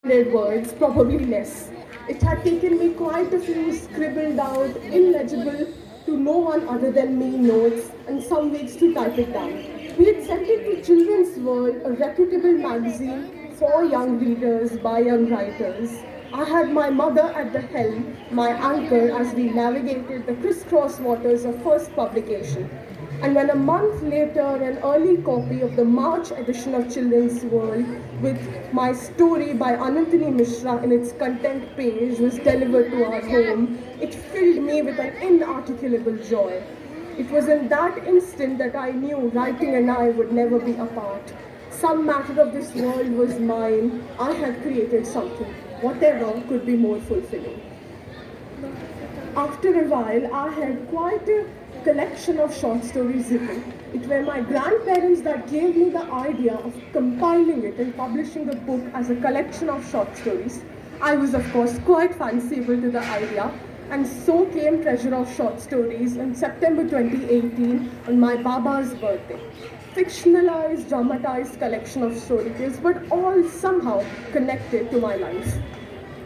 words, probably less. It had taken me quite a few scribbled out, illegible, to no one other than me notes, and some weeks to type it down. We had sent it to Children's World, a reputable magazine for young readers by young writers. I had my mother at the helm, my anchor as we navigated the crisscross waters of first publication. And when a month later, an early copy of the March edition of Children's World with my story by Anantini Mishra in its content page was delivered to our home, it filled me with an inarticulable joy. It was in that instant that I knew writing and I would never be apart. Some matter of this world was mine. I had created something. Whatever could be more fulfilling. After a while, I had quite a collection of short stories written. It were my grandparents that gave me the idea of compiling it and publishing the book as a collection of short stories. I was, of course, quite fanciful to the idea, and so came Treasure of Short Stories in September 2018 on my Baba's birthday. Fictionalized, dramatized collection of stories, but all somehow connected to my life.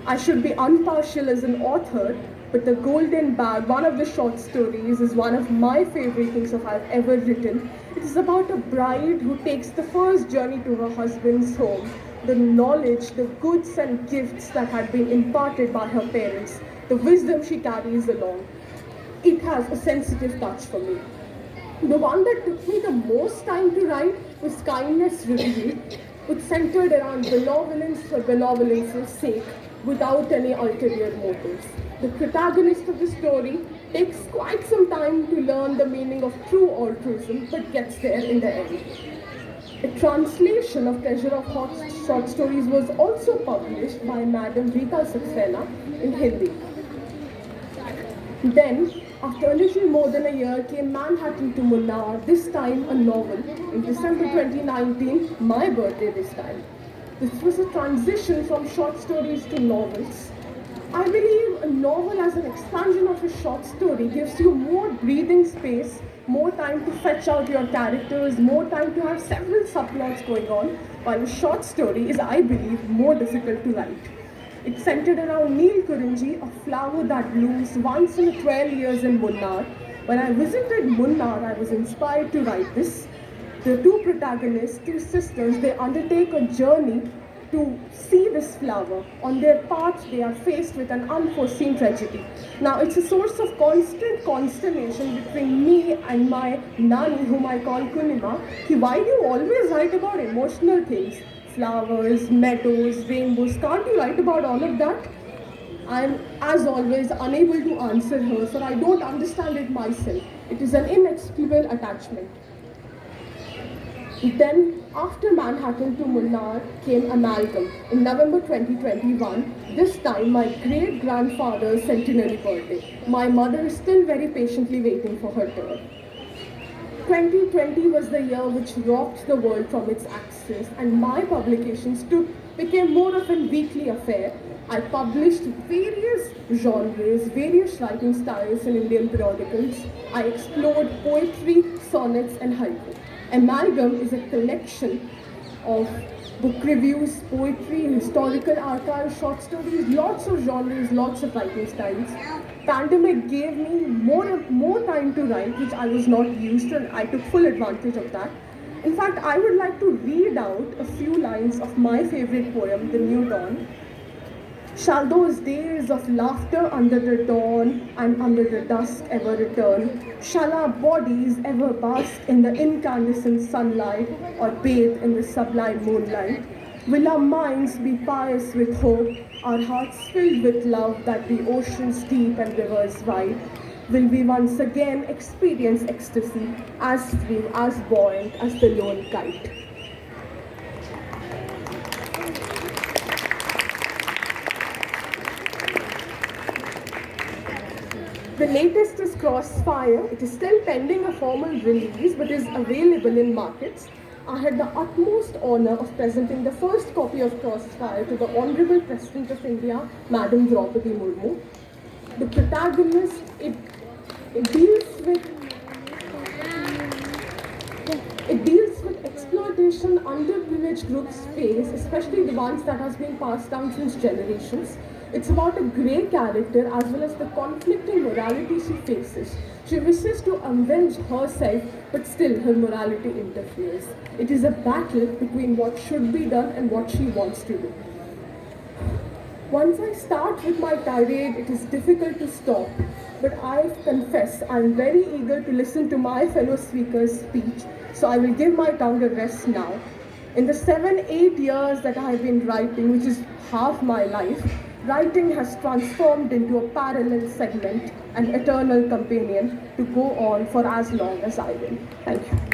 I should be impartial as an author, but The Golden Bag, one of the short stories, is one of my favorite things of I've ever written. It is about a bride who takes the first journey to her husband's home, the knowledge, the goods and gifts that had been imparted by her parents, the wisdom she carries along. It has a sensitive touch for me. The one that took me the most time to write was Kindness Revealed, which centered around benevolence for benevolence's sake, without any ulterior motives. The protagonist of the story takes quite some time to learn the meaning of true altruism, but gets there in the end. A translation of Treasure of Short Stories was also published by Madam Rita Saxena in Hindi. Then, after a little more than a year, came Manhattan to Munnar, this time a novel, in December 2019, my birthday this time. This was a transition from short stories to novels. I believe a novel as an expansion of a short story gives you more breathing space, more time to fetch out your characters, more time to have several subplots going on, while a short story is, I believe, more difficult to write. It's centered around Neel Kurinji, a flower that blooms once in 12 years in Munnar. When I visited Munnar, I was inspired to write this. The two protagonists, two sisters, they undertake a journey to see this flower. On their path, they are faced with an unforeseen tragedy. Now, it's a source of constant consternation between me and my nani, whom I call Kunima. Why do you always write about emotional things? Flowers, meadows, rainbows. Can't you write about all of that? I'm, as always, unable to answer her, for I don't understand it myself. It is an inexplicable attachment. Then, after Manhattan to Munnar came Amalgam in November 2021, this time my great-grandfather's centenary birthday. My mother is still very patiently waiting for her turn. 2020 was the year which rocked the world from its axis, and my publications became more of a weekly affair. I published various genres, various writing styles in Indian periodicals. I explored poetry, sonnets, and haiku. Amalgam is a collection of book reviews, poetry, historical archives, short stories, lots of genres, lots of writing styles. Pandemic gave me more time to write, which I was not used to, and I took full advantage of that. In fact, I would like to read out a few lines of my favorite poem, The New Dawn. Shall those days of laughter under the dawn and under the dusk ever return? Shall our bodies ever bask in the incandescent sunlight or bathe in the sublime moonlight? Will our minds be pious with hope, our hearts filled with love that the oceans deep and rivers wide? Will we once again experience ecstasy as free, as buoyant as the lone kite? The latest is Crossfire. It is still pending a formal release but is available in markets. I had the utmost honor of presenting the first copy of Crossfire to the Honorable President of India, Madam Draupadi Murmu. The protagonist, it deals with exploitation generation underprivileged groups face, especially the ones that has been passed down since generations. It's about a grey character as well as the conflicting morality she faces. She wishes to avenge herself, but still her morality interferes. It is a battle between what should be done and what she wants to do. Once I start with my tirade, it is difficult to stop. But I confess I'm very eager to listen to my fellow speaker's speech, so I will give my tongue a rest now. In the 7-8 years that I have been writing, which is half my life, writing has transformed into a parallel segment, an eternal companion to go on for as long as I will. Thank you.